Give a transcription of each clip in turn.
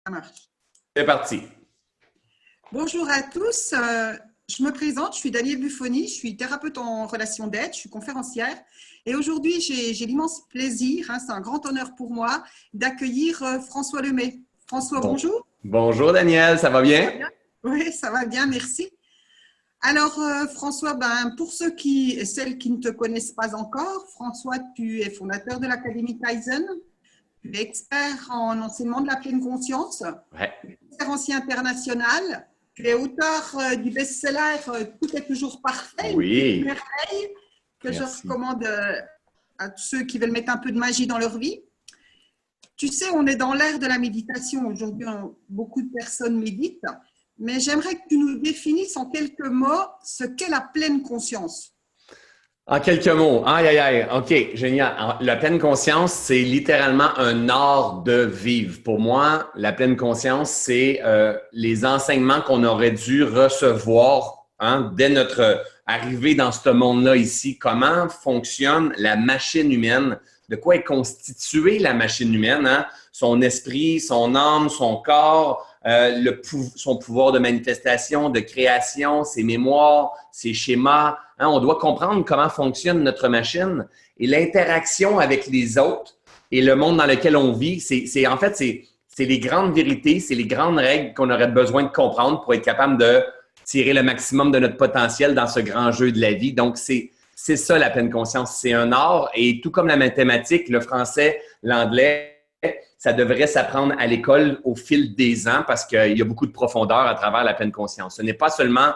Ça marche. C'est parti. Bonjour à tous. Je me présente, je suis Danielle Buffoni, je suis thérapeute en relation d'aide, je suis conférencière. Et aujourd'hui, j'ai l'immense plaisir, c'est un grand honneur pour moi, d'accueillir François Lemay. François, Bon. bonjour. Bonjour Daniel, ça va Ça va bien? bien? Oui, ça va bien, merci. Alors, François, pour ceux et celles qui ne te connaissent pas encore, François, tu es fondateur de l'Académie Kaizen, tu es expert en enseignement de la pleine conscience, Ouais. conférencier international. Tu es auteur du best-seller Tout est toujours parfait, une petite Oui, merveille que je merci. recommande à tous ceux qui veulent mettre un peu de magie dans leur vie. Tu sais, on est dans l'ère de la méditation. Aujourd'hui, beaucoup de personnes méditent, mais j'aimerais que tu nous définisses en quelques mots ce qu'est la pleine conscience. En quelques mots, aïe, aïe, aïe, OK, génial. La pleine conscience, c'est littéralement un art de vivre. Pour moi, la pleine conscience, c'est les enseignements qu'on aurait dû recevoir dès notre arrivée dans ce monde-là ici. Comment fonctionne la machine humaine? De quoi est constituée la machine humaine? Son esprit, son âme, son corps, son pouvoir de manifestation, de création, ses mémoires, ses schémas. On doit comprendre comment fonctionne notre machine et l'interaction avec les autres et le monde dans lequel on vit. C'est les grandes vérités, c'est les grandes règles qu'on aurait besoin de comprendre pour être capable de tirer le maximum de notre potentiel dans ce grand jeu de la vie. Donc, c'est ça la pleine conscience. C'est un art et tout comme la mathématique, le français, l'anglais, ça devrait s'apprendre à l'école au fil des ans parce qu'il y a beaucoup de profondeur à travers la pleine conscience. Ce n'est pas seulement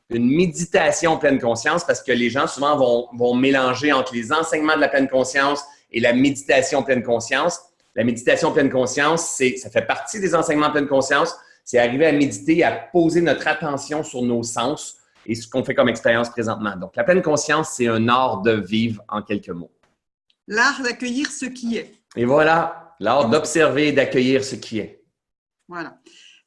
une méditation pleine conscience parce que les gens souvent vont mélanger entre les enseignements de la pleine conscience et la méditation pleine conscience. La méditation pleine conscience, ça fait partie des enseignements pleine conscience. C'est arriver à méditer, à poser notre attention sur nos sens et ce qu'on fait comme expérience présentement. Donc, la pleine conscience, c'est un art de vivre en quelques mots. L'art d'accueillir ce qui est. Et voilà, l'art d'observer et d'accueillir ce qui est. Voilà.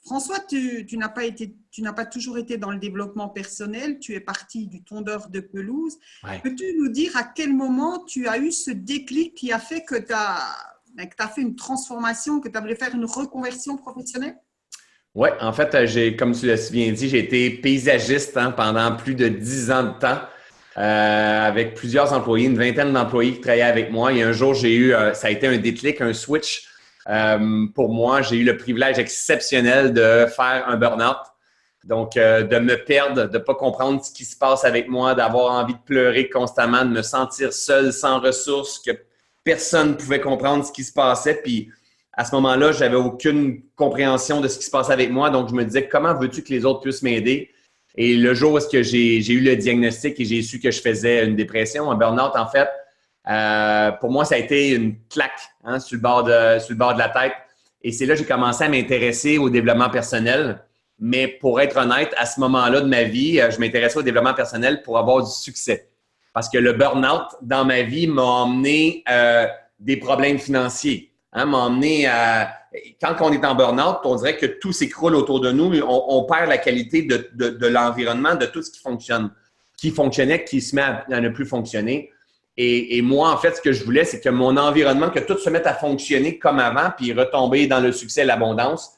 François, tu n'as pas toujours été dans le développement personnel, tu es parti du tondeur de pelouse. Ouais. Peux-tu nous dire à quel moment tu as eu ce déclic qui a fait que tu as fait une transformation, que tu as voulu faire une reconversion professionnelle? Oui, en fait, comme tu l'as bien dit, j'ai été paysagiste pendant plus de 10 ans de temps avec plusieurs employés, une vingtaine d'employés qui travaillaient avec moi. Et un jour, ça a été un déclic, un switch. Pour moi, j'ai eu le privilège exceptionnel de faire un burn-out. Donc, de me perdre, de ne pas comprendre ce qui se passe avec moi, d'avoir envie de pleurer constamment, de me sentir seul, sans ressources, que personne ne pouvait comprendre ce qui se passait. Puis, à ce moment-là, j'avais aucune compréhension de ce qui se passait avec moi. Donc, je me disais, comment veux-tu que les autres puissent m'aider? Et le jour où j'ai eu le diagnostic et j'ai su que je faisais une dépression, un burn-out, en fait, pour moi, ça a été une claque sur le bord de la tête. Et c'est là que j'ai commencé à m'intéresser au développement personnel. Mais pour être honnête, à ce moment-là de ma vie, je m'intéressais au développement personnel pour avoir du succès. Parce que le burn-out dans ma vie m'a emmené des problèmes financiers. M'a emmené à… Quand on est en burn-out, on dirait que tout s'écroule autour de nous. On perd la qualité de l'environnement, de tout ce qui fonctionnait, qui se met à ne plus fonctionner. Et moi, en fait, ce que je voulais, c'est que mon environnement, que tout se mette à fonctionner comme avant, puis retomber dans le succès et l'abondance.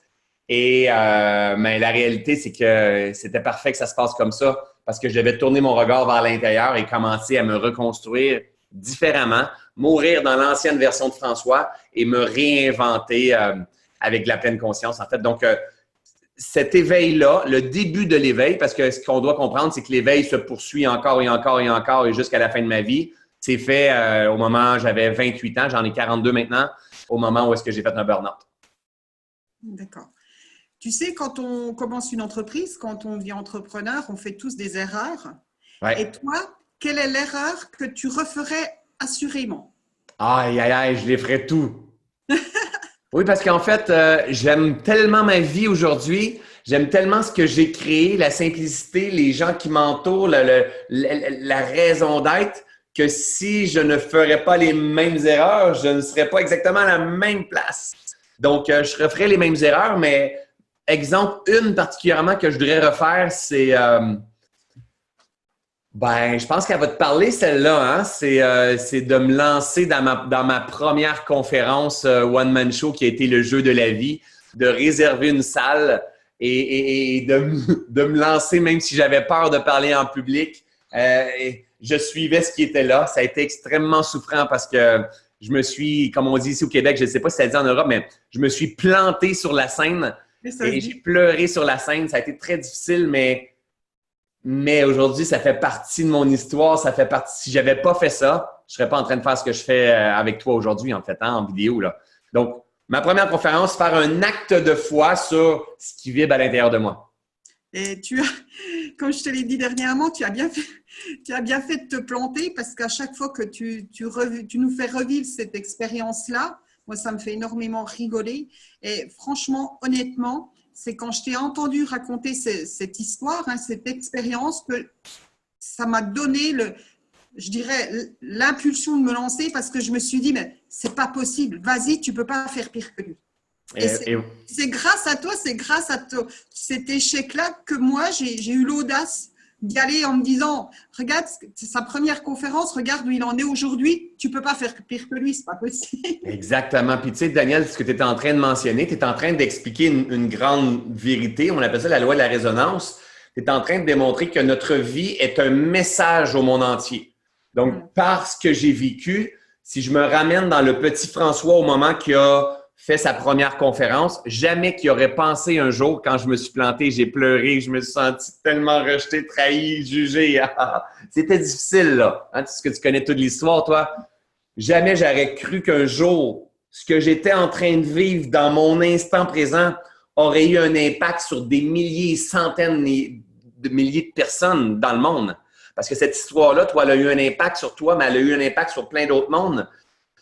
Et mais la réalité, c'est que c'était parfait que ça se passe comme ça parce que je devais tourner mon regard vers l'intérieur et commencer à me reconstruire différemment, mourir dans l'ancienne version de François et me réinventer avec la pleine conscience, en fait. Donc, cet éveil-là, le début de l'éveil, parce que ce qu'on doit comprendre, c'est que l'éveil se poursuit encore et encore et encore et jusqu'à la fin de ma vie. C'est fait au moment où j'avais 28 ans, j'en ai 42 maintenant, au moment où est-ce que j'ai fait un burn-out. D'accord. Tu sais, quand on commence une entreprise, quand on devient entrepreneur, on fait tous des erreurs. Ouais. Et toi, quelle est l'erreur que tu referais assurément? Aïe, aïe, aïe, je les ferais tout. Oui, parce qu'en fait, j'aime tellement ma vie aujourd'hui, j'aime tellement ce que j'ai créé, la simplicité, les gens qui m'entourent, la raison d'être, que si je ne ferais pas les mêmes erreurs, je ne serais pas exactement à la même place. Donc, je referais les mêmes erreurs, mais exemple, une particulièrement que je voudrais refaire, c'est… je pense qu'elle va te parler, celle-là. C'est de me lancer dans ma première conférence One Man Show qui a été le jeu de la vie. de réserver une salle et de me lancer, même si j'avais peur de parler en public. Je suivais ce qui était là. Ça a été extrêmement souffrant parce que je me suis, comme on dit ici au Québec, je ne sais pas si ça dit en Europe, mais je me suis planté sur la scène et j'ai pleuré sur la scène. Ça a été très difficile, mais aujourd'hui, ça fait partie de mon histoire. Ça fait partie. Si j'avais pas fait ça, je serais pas en train de faire ce que je fais avec toi aujourd'hui, en fait, hein, en vidéo, là. Donc, ma première conférence, faire un acte de foi sur ce qui vibre à l'intérieur de moi. Et tu as, comme je te l'ai dit dernièrement, tu as bien fait de te planter parce qu'à chaque fois que tu nous fais revivre cette expérience-là, moi, ça me fait énormément rigoler. Et franchement, honnêtement, c'est quand je t'ai entendu raconter cette histoire, hein, cette expérience, que ça m'a donné, je dirais, l'impulsion de me lancer parce que je me suis dit, mais c'est pas possible, vas-y, tu peux pas faire pire que lui. Et c'est grâce à toi, c'est grâce à cet échec-là que moi, j'ai eu l'audace d'y aller en me disant, regarde, c'est sa première conférence, regarde où il en est aujourd'hui, tu peux pas faire pire que lui, c'est pas possible. Exactement. Puis tu sais, Daniel, ce que tu es en train de mentionner, tu es en train d'expliquer une grande vérité, on appelle ça la loi de la résonance. Tu es en train de démontrer que notre vie est un message au monde entier. Donc, parce que j'ai vécu, si je me ramène dans le petit François au moment qu'il a fait sa première conférence, jamais qu'il aurait pensé un jour, quand je me suis planté, j'ai pleuré, je me suis senti tellement rejeté, trahi, jugé. C'était difficile, là. Hein, ce que tu connais toute l'histoire, toi. Jamais j'aurais cru qu'un jour, ce que j'étais en train de vivre dans mon instant présent aurait eu un impact sur des milliers, centaines de milliers de personnes dans le monde. Parce que cette histoire-là, toi, elle a eu un impact sur toi, mais elle a eu un impact sur plein d'autres mondes.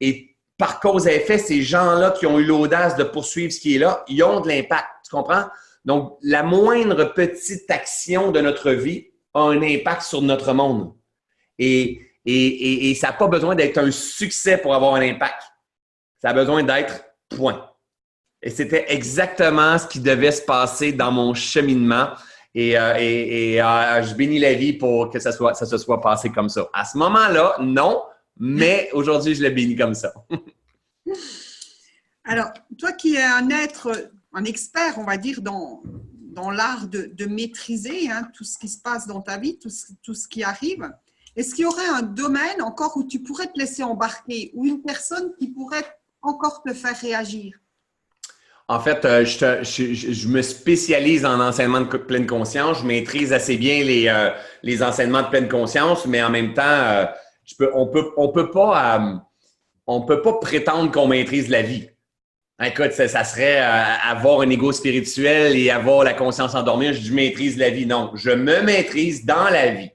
Et par cause et effet, ces gens-là qui ont eu l'audace de poursuivre ce qui est là, ils ont de l'impact. Tu comprends? Donc, la moindre petite action de notre vie a un impact sur notre monde. Et ça n'a pas besoin d'être un succès pour avoir un impact. Ça a besoin d'être point. Et c'était exactement ce qui devait se passer dans mon cheminement. Et je bénis la vie pour que ça se soit passé comme ça. À ce moment-là, non. Mais aujourd'hui, je le bénis comme ça. Alors, toi qui es un expert, on va dire, dans l'art de maîtriser hein, tout ce qui se passe dans ta vie, tout ce qui arrive, est-ce qu'il y aurait un domaine encore où tu pourrais te laisser embarquer ou une personne qui pourrait encore te faire réagir? En fait, je me spécialise en enseignement de pleine conscience. Je maîtrise assez bien les enseignements de pleine conscience, mais en même temps, on peut pas prétendre qu'on maîtrise la vie. Écoute, ça serait avoir un ego spirituel et avoir la conscience endormie. Je maîtrise la vie. Non, je me maîtrise dans la vie.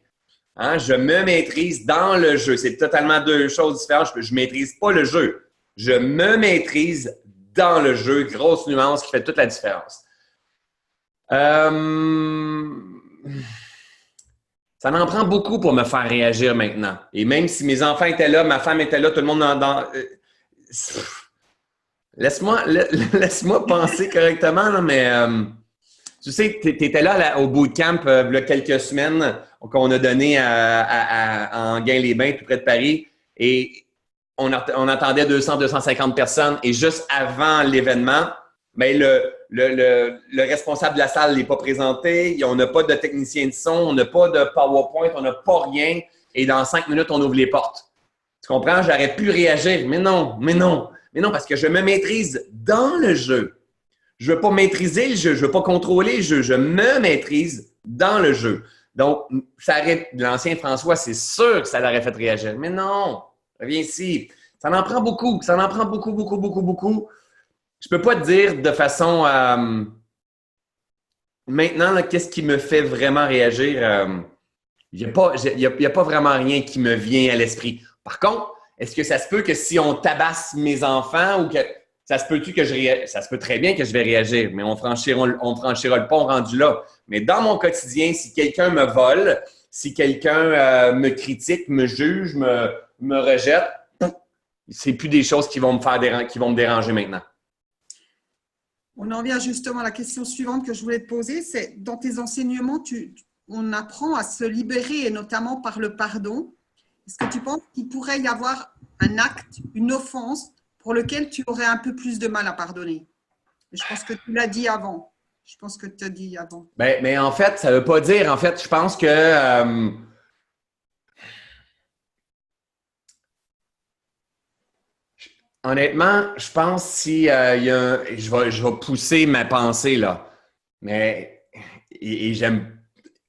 Hein? Je me maîtrise dans le jeu. C'est totalement deux choses différentes. Je maîtrise pas le jeu. Je me maîtrise dans le jeu. Grosse nuance qui fait toute la différence. Ça en prend beaucoup pour me faire réagir maintenant. Et même si mes enfants étaient là, ma femme était là, tout le monde laisse-moi penser correctement, là, mais tu sais, tu étais là au bootcamp il y a quelques semaines qu'on a donné à Enghien-les-Bains, tout près de Paris, et on attendait 200-250 personnes. Et juste avant l'événement, ben le responsable de la salle n'est pas présenté, on n'a pas de technicien de son, on n'a pas de PowerPoint, on n'a pas rien. Et dans 5 minutes, on ouvre les portes. Tu comprends? J'aurais pu réagir, mais non, parce que je me maîtrise dans le jeu. Je ne veux pas maîtriser le jeu, je ne veux pas contrôler le jeu, je me maîtrise dans le jeu. Donc, l'ancien François, c'est sûr que ça l'aurait fait réagir. Mais non, reviens ici. Ça en prend beaucoup, beaucoup. Je peux pas te dire de façon… maintenant, qu'est-ce qui me fait vraiment réagir? Il n'y a pas vraiment rien qui me vient à l'esprit. Par contre, est-ce que ça se peut que si on tabasse mes enfants ou que… Ça se peut-tu que ça se peut très bien que je vais réagir, mais on franchira le pont rendu là. Mais dans mon quotidien, si quelqu'un me vole, si quelqu'un me critique, me juge, me rejette, c'est plus des choses qui vont me déranger maintenant. On en vient justement à la question suivante que je voulais te poser, c'est dans tes enseignements, on apprend à se libérer et notamment par le pardon. Est-ce que tu penses qu'il pourrait y avoir un acte, une offense pour lequel tu aurais un peu plus de mal à pardonner? Et je pense que tu l'as dit avant. Je pense que tu as dit avant. Ben, mais en fait, ça ne veut pas dire, en fait, je pense que honnêtement, je pense si il y a je vais pousser ma pensée là, mais et j'aime.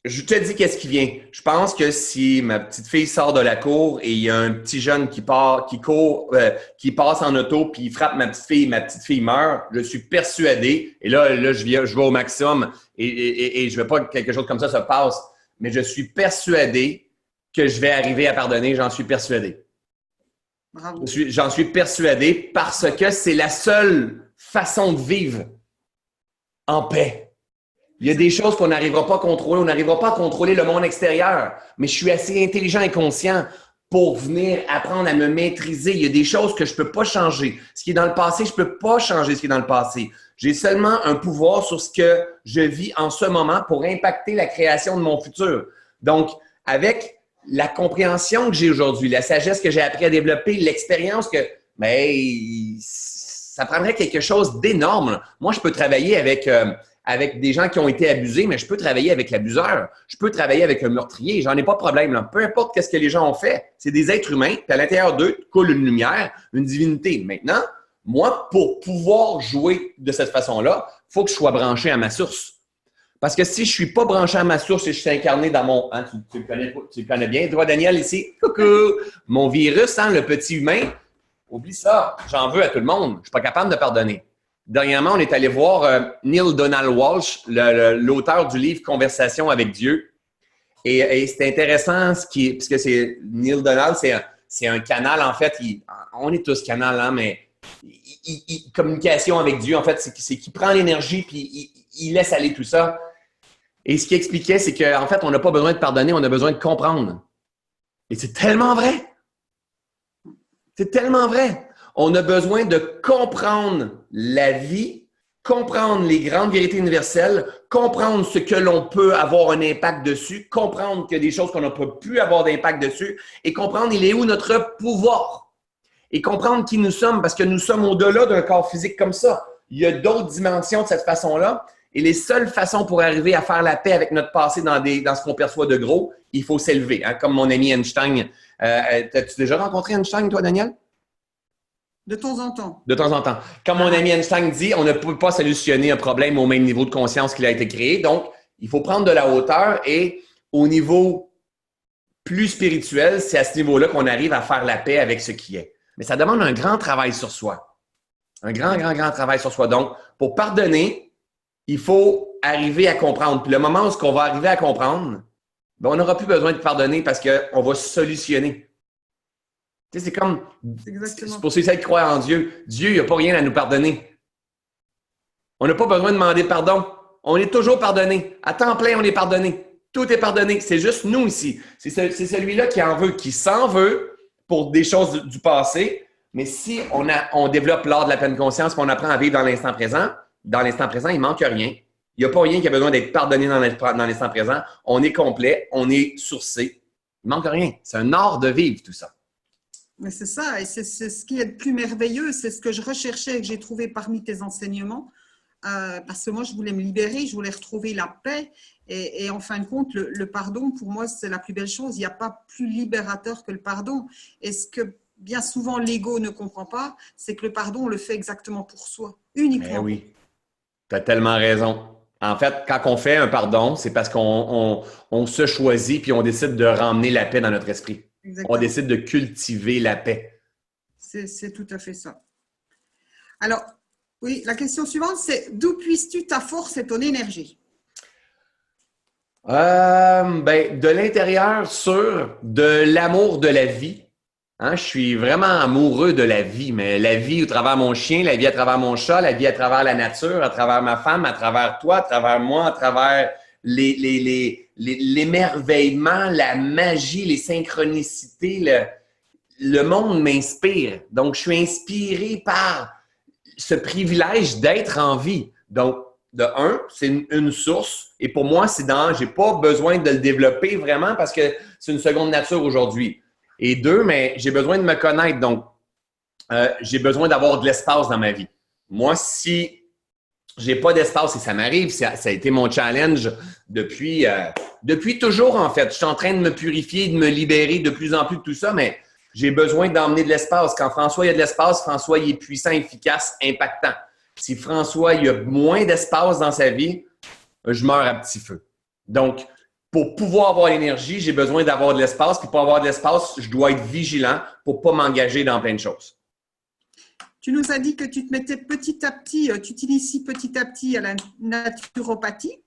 Je te dis qu'est-ce qui vient. Je pense que si ma petite fille sort de la cour et il y a un petit jeune qui part, qui court, qui passe en auto puis il frappe ma petite fille meurt, je suis persuadé. Et là, je vais au maximum et je veux pas que quelque chose comme ça se passe, mais je suis persuadé que je vais arriver à pardonner. J'en suis persuadé. Bravo. J'en suis persuadé parce que c'est la seule façon de vivre en paix. Il y a des choses qu'on n'arrivera pas à contrôler. On n'arrivera pas à contrôler le monde extérieur. Mais je suis assez intelligent et conscient pour venir apprendre à me maîtriser. Il y a des choses que je ne peux pas changer. Ce qui est dans le passé, je ne peux pas changer ce qui est dans le passé. J'ai seulement un pouvoir sur ce que je vis en ce moment pour impacter la création de mon futur. Donc, avec la compréhension que j'ai aujourd'hui, la sagesse que j'ai appris à développer, l'expérience que, ça prendrait quelque chose d'énorme. Moi, je peux travailler avec des gens qui ont été abusés, mais je peux travailler avec l'abuseur. Je peux travailler avec un meurtrier. J'en ai pas de problème, là. Peu importe qu'est-ce que les gens ont fait. C'est des êtres humains, puis à l'intérieur d'eux coule une lumière, une divinité. Maintenant, moi, pour pouvoir jouer de cette façon-là, il faut que je sois branché à ma source. Parce que si je suis pas branché à ma source et je suis incarné dans mon... Hein, tu le connais bien, toi, Daniel, ici. Coucou! Mon virus, hein, le petit humain, oublie ça. J'en veux à tout le monde. Je suis pas capable de pardonner. Dernièrement, on est allé voir Neil Donald Walsh, l'auteur du livre Conversation avec Dieu. Et c'est intéressant, puisque c'est Neil Donald, c'est un canal, en fait, on est tous canal, hein, mais communication avec Dieu, en fait, c'est qu'il prend l'énergie puis il laisse aller tout ça. Et ce qu'il expliquait, c'est qu'en fait, on n'a pas besoin de pardonner, on a besoin de comprendre. Et c'est tellement vrai. C'est tellement vrai. On a besoin de comprendre la vie, comprendre les grandes vérités universelles, comprendre ce que l'on peut avoir un impact dessus, comprendre qu'il y a des choses qu'on n'a pas pu avoir d'impact dessus et comprendre il est où notre pouvoir. Et comprendre qui nous sommes parce que nous sommes au-delà d'un corps physique comme ça. Il y a d'autres dimensions de cette façon-là. Et les seules façons pour arriver à faire la paix avec notre passé dans ce qu'on perçoit de gros, il faut s'élever. Hein? Comme mon ami Einstein. As-tu déjà rencontré Einstein, toi, Daniel? De temps en temps. De temps en temps. Comme mon ami Einstein dit, on ne peut pas solutionner un problème au même niveau de conscience qu'il a été créé. Donc, il faut prendre de la hauteur et au niveau plus spirituel, c'est à ce niveau-là qu'on arrive à faire la paix avec ce qui est. Mais ça demande un grand travail sur soi. Un grand travail sur soi. Donc, pour pardonner, il faut arriver à comprendre. Puis le moment où on va arriver à comprendre, ben, on n'aura plus besoin de pardonner parce qu'on va solutionner. Tu sais, c'est comme, c'est pour ceux qui croient en Dieu. Dieu, il n'y a pas rien à nous pardonner. On n'a pas besoin de demander pardon. On est toujours pardonné. À temps plein, on est pardonné. Tout est pardonné. C'est juste nous ici. C'est celui-là qui en veut, qui s'en veut pour des choses du passé. Mais si on développe l'art de la pleine conscience et on apprend à vivre dans l'instant présent, il ne manque rien. Il n'y a pas rien qui a besoin d'être pardonné dans l'instant présent. On est complet, on est sourcé. Il ne manque rien. C'est un art de vivre, tout ça. Mais c'est ça, et c'est ce qui est le plus merveilleux, c'est ce que je recherchais et que j'ai trouvé parmi tes enseignements, parce que moi, je voulais me libérer, je voulais retrouver la paix, et en fin de compte, le pardon, pour moi, c'est la plus belle chose. Il n'y a pas plus libérateur que le pardon. Et ce que bien souvent l'ego ne comprend pas, c'est que le pardon, on le fait exactement pour soi, uniquement. Eh oui, tu as tellement raison. En fait, quand on fait un pardon, c'est parce qu'on se choisit puis on décide de ramener la paix dans notre esprit. Exactement. On décide de cultiver la paix. C'est tout à fait ça. Alors, oui, la question suivante, c'est d'où puisses-tu ta force et ton énergie? De l'intérieur, de l'amour de la vie. Hein, je suis vraiment amoureux de la vie, mais la vie au travers mon chien, la vie à travers mon chat, la vie à travers la nature, à travers ma femme, à travers toi, à travers moi, à travers l'émerveillement, la magie, les synchronicités. Le monde m'inspire. Donc, je suis inspiré par ce privilège d'être en vie. Donc, de un, c'est une source. Et pour moi, j'ai pas besoin de le développer vraiment parce que c'est une seconde nature aujourd'hui. Et deux, mais j'ai besoin de me connaître. Donc, j'ai besoin d'avoir de l'espace dans ma vie. Moi, si j'ai pas d'espace et ça m'arrive. Ça a été mon challenge depuis toujours, en fait. Je suis en train de me purifier, de me libérer de plus en plus de tout ça, mais j'ai besoin d'emmener de l'espace. Quand François, il y a de l'espace, François, il est puissant, efficace, impactant. Si François, il y a moins d'espace dans sa vie, je meurs à petit feu. Donc, pour pouvoir avoir l'énergie, j'ai besoin d'avoir de l'espace. Puis pour avoir de l'espace, je dois être vigilant pour pas m'engager dans plein de choses. Tu nous as dit que tu te mettais petit à petit, tu t'inities petit à petit à la naturopathie.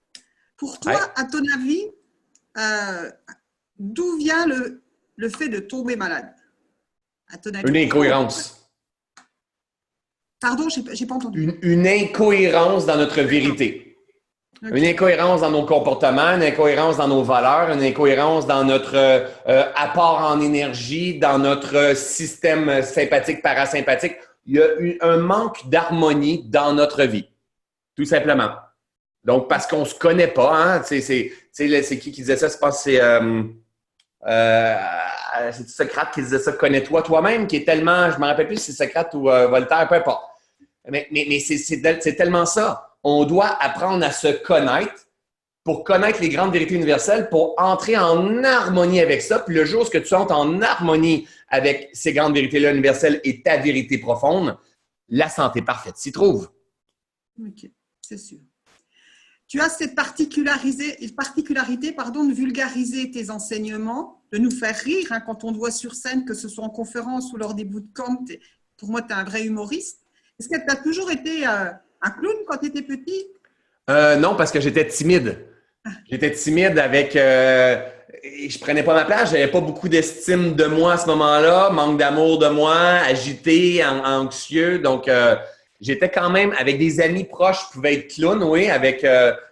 Pour toi, à ton avis, d'où vient le fait de tomber malade? À ton avis, une incohérence. Pardon, j'ai pas entendu. Une incohérence dans notre vérité. Okay. Une incohérence dans nos comportements, une incohérence dans nos valeurs, une incohérence dans notre apport en énergie, dans notre système sympathique, parasympathique. Il y a un manque d'harmonie dans notre vie, tout simplement. Donc, parce qu'on ne se connaît pas, hein? C'est qui disait ça? Je pense que c'est Socrate qui disait ça, connais-toi toi-même, qui est tellement, je ne me rappelle plus si c'est Socrate ou Voltaire, peu importe. Mais c'est tellement ça. On doit apprendre à se connaître pour connaître les grandes vérités universelles, pour entrer en harmonie avec ça. Puis le jour où tu entres en harmonie avec ces grandes vérités-là universelles et ta vérité profonde, la santé parfaite s'y trouve. OK, c'est sûr. Tu as cette particularité de vulgariser tes enseignements, de nous faire rire quand on te voit sur scène, que ce soit en conférence ou lors des bootcamps. Pour moi, tu es un vrai humoriste. Est-ce que tu as toujours été un clown quand tu étais petit? Non, parce que j'étais timide. J'étais timide avec… je prenais pas ma place, j'avais pas beaucoup d'estime de moi à ce moment-là, manque d'amour de moi, agité, anxieux. Donc, j'étais quand même, avec des amis proches, je pouvais être clown, oui.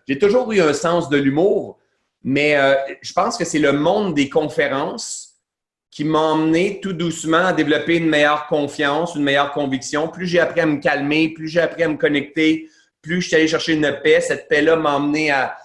J'ai toujours eu un sens de l'humour, mais je pense que c'est le monde des conférences qui m'a emmené tout doucement à développer une meilleure confiance, une meilleure conviction. Plus j'ai appris à me calmer, plus j'ai appris à me connecter, plus je suis allé chercher une paix. Cette paix-là m'a emmené à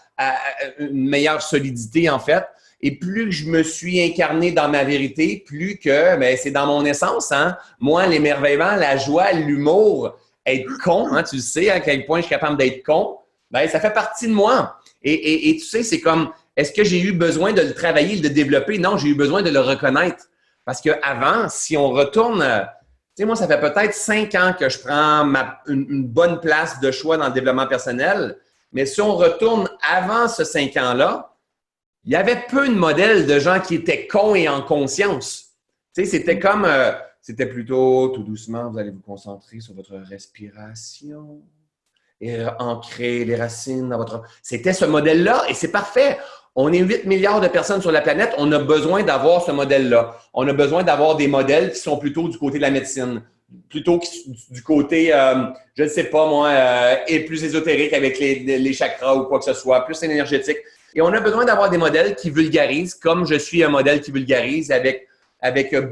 une meilleure solidité, en fait. Et plus je me suis incarné dans ma vérité, plus que c'est dans mon essence. Hein? Moi, l'émerveillement, la joie, l'humour, être con, hein, tu le sais à quel point je suis capable d'être con, ça fait partie de moi. Et tu sais, c'est comme, est-ce que j'ai eu besoin de le travailler, de le développer? Non, j'ai eu besoin de le reconnaître. Parce qu'avant, si on retourne… Tu sais, moi, ça fait peut-être 5 ans que je prends une bonne place de choix dans le développement personnel. Mais si on retourne avant ce 5 ans-là, il y avait peu de modèles de gens qui étaient cons et en conscience. Tu sais, c'était comme… c'était plutôt tout doucement, vous allez vous concentrer sur votre respiration et ancrer les racines dans votre… C'était ce modèle-là et c'est parfait. On est 8 milliards de personnes sur la planète. On a besoin d'avoir ce modèle-là. On a besoin d'avoir des modèles qui sont plutôt du côté de la médecine, plutôt du côté, je ne sais pas moi, et plus ésotérique avec les chakras ou quoi que ce soit, plus énergétique. Et on a besoin d'avoir des modèles qui vulgarisent, comme je suis un modèle qui vulgarise avec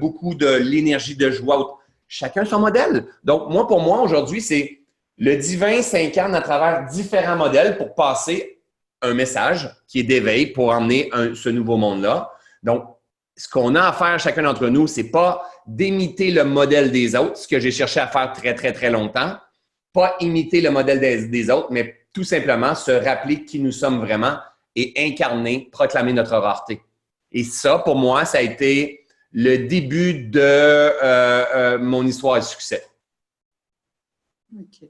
beaucoup de l'énergie de joie. Chacun son modèle. Donc, pour moi, aujourd'hui, c'est le divin s'incarne à travers différents modèles pour passer un message qui est d'éveil pour emmener ce nouveau monde-là. Donc, ce qu'on a à faire chacun d'entre nous, c'est pas d'imiter le modèle des autres, ce que j'ai cherché à faire très, très, très longtemps. Pas imiter le modèle des autres, mais tout simplement se rappeler qui nous sommes vraiment et incarner, proclamer notre rareté. Et ça, pour moi, ça a été le début de mon histoire de succès. OK.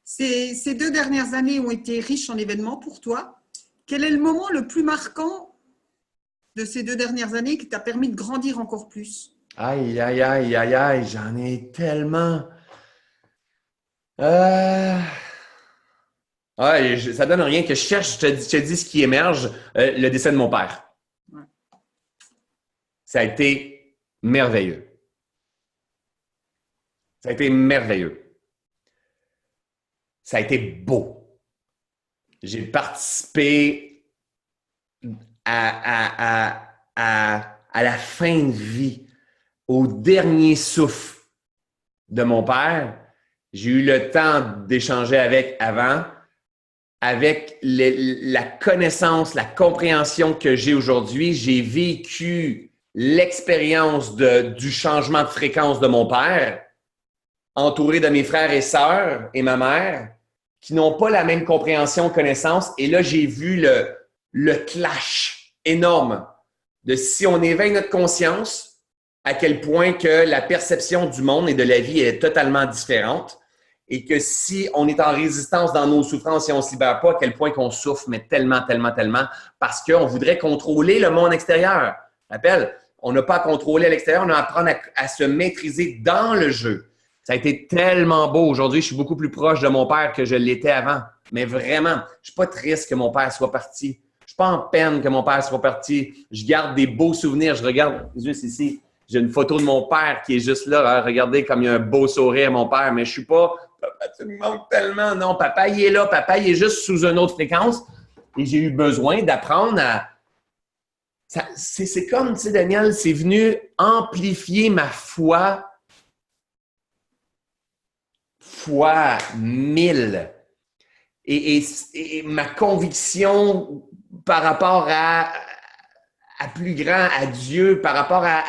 Ces 2 dernières années ont été riches en événements pour toi. Quel est le moment le plus marquant de ces 2 dernières années qui t'a permis de grandir encore plus? Aïe, aïe, aïe, aïe, aïe, j'en ai tellement. Ça donne rien que je cherche, je te dis ce qui émerge, le décès de mon père. Ouais. Ça a été merveilleux. Ça a été merveilleux. Ça a été beau. J'ai participé à la fin de vie, au dernier souffle de mon père. J'ai eu le temps d'échanger avant. Avec la connaissance, la compréhension que j'ai aujourd'hui, j'ai vécu l'expérience du changement de fréquence de mon père, entouré de mes frères et sœurs et ma mère, qui n'ont pas la même compréhension, connaissance. Et là, j'ai vu le clash énorme de si on éveille notre conscience, à quel point que la perception du monde et de la vie est totalement différente et que si on est en résistance dans nos souffrances et on ne se libère pas, à quel point qu'on souffre, mais tellement, tellement, tellement, parce qu'on voudrait contrôler le monde extérieur. Rappelle, on n'a pas à contrôler à l'extérieur, on a à apprendre à se maîtriser dans le jeu. Ça a été tellement beau. Aujourd'hui, je suis beaucoup plus proche de mon père que je l'étais avant. Mais vraiment, je ne suis pas triste que mon père soit parti. Je ne suis pas en peine que mon père soit parti. Je garde des beaux souvenirs. Je regarde juste ici. J'ai une photo de mon père qui est juste là. Hein. Regardez comme il y a un beau sourire, mon père. Mais je ne suis pas « Papa, tu me manques tellement. » Non, papa, il est là. Papa, il est juste sous une autre fréquence. Et j'ai eu besoin d'apprendre à… C'est comme, tu sais, Daniel, c'est venu amplifier ma foi fois 1000. Et ma conviction par rapport à plus grand, à Dieu, par rapport à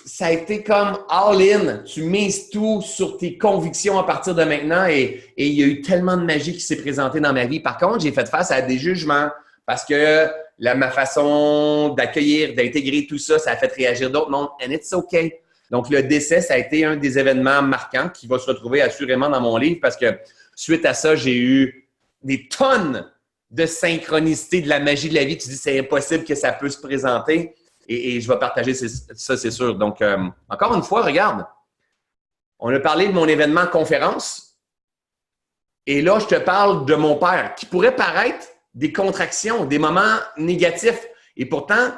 ça a été comme all-in. Tu mises tout sur tes convictions à partir de maintenant et il y a eu tellement de magie qui s'est présentée dans ma vie. Par contre, j'ai fait face à des jugements parce que ma façon d'accueillir, d'intégrer tout ça, ça a fait réagir d'autres mondes. And it's okay. Donc, le décès, ça a été un des événements marquants qui va se retrouver assurément dans mon livre parce que suite à ça, j'ai eu des tonnes de synchronicité, de la magie de la vie. Tu dis, c'est impossible que ça peut se présenter et je vais partager ça, c'est sûr. Donc, encore une fois, regarde, on a parlé de mon événement conférence et là, je te parle de mon père qui pourrait paraître des contractions, des moments négatifs et pourtant,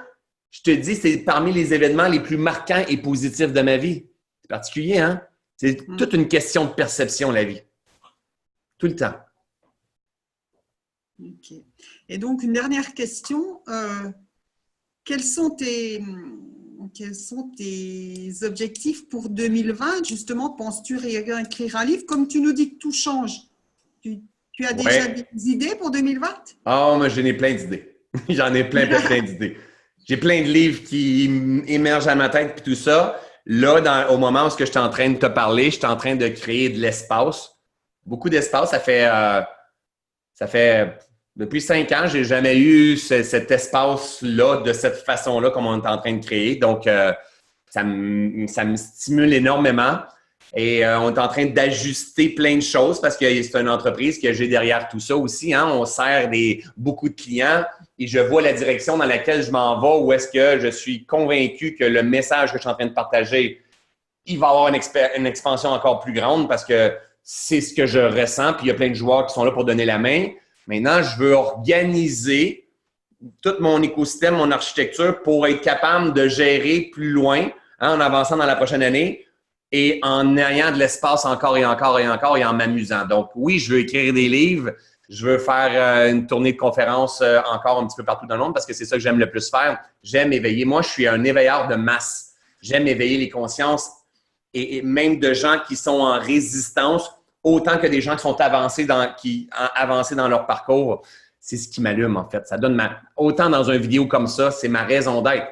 je te dis, c'est parmi les événements les plus marquants et positifs de ma vie. C'est particulier, hein? C'est toute une question de perception, la vie. Tout le temps. OK. Et donc, une dernière question. Quels sont tes objectifs pour 2020? Justement, penses-tu écrire un livre? Comme tu nous dis que tout change, tu as déjà des idées pour 2020? Oh, mais j'en ai plein d'idées. J'en ai plein d'idées. J'ai plein de livres qui émergent à ma tête et tout ça. Là, au moment où je suis en train de te parler, je suis en train de créer de l'espace. Beaucoup d'espace. Ça fait depuis 5 ans, j'ai jamais eu cet espace-là de cette façon-là comme on est en train de créer. Donc, ça me stimule énormément. Et on est en train d'ajuster plein de choses parce que c'est une entreprise que j'ai derrière tout ça aussi. Hein? On sert beaucoup de clients et je vois la direction dans laquelle je m'en vais où est-ce que je suis convaincu que le message que je suis en train de partager, il va avoir une expansion encore plus grande parce que c'est ce que je ressens. Puis il y a plein de joueurs qui sont là pour donner la main. Maintenant, je veux organiser tout mon écosystème, mon architecture pour être capable de gérer plus loin hein, en avançant dans la prochaine année et en ayant de l'espace encore et encore et encore et en m'amusant. Donc, oui, je veux écrire des livres, je veux faire une tournée de conférences encore un petit peu partout dans le monde parce que c'est ça que j'aime le plus faire. J'aime éveiller. Moi, je suis un éveilleur de masse. J'aime éveiller les consciences et même de gens qui sont en résistance autant que des gens qui sont avancés dans leur parcours. C'est ce qui m'allume, en fait. Ça donne autant dans une vidéo comme ça, c'est ma raison d'être.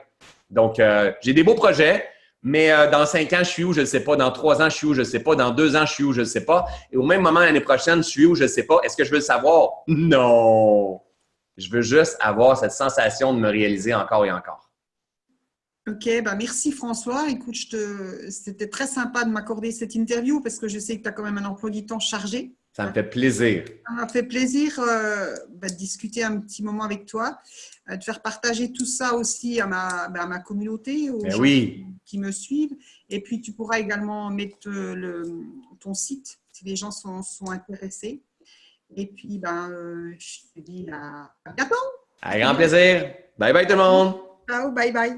Donc, j'ai des beaux projets, mais dans 5 ans, je suis où, je ne sais pas. Dans 3 ans, je suis où, je ne sais pas. Dans 2 ans, je suis où, je ne sais pas. Et au même moment, l'année prochaine, je suis où, je ne sais pas. Est-ce que je veux le savoir? Non! Je veux juste avoir cette sensation de me réaliser encore et encore. OK, ben merci François. Écoute, c'était très sympa de m'accorder cette interview parce que je sais que tu as quand même un emploi du temps chargé. Ça me fait plaisir. Ça m'a fait plaisir de discuter un petit moment avec toi, de faire partager tout ça aussi à ma communauté, aux gens qui me suivent. Et puis, tu pourras également mettre ton site si les gens sont intéressés. Et puis, je te dis à bientôt. Avec grand plaisir. Bye bye tout le monde. Ciao, bye bye.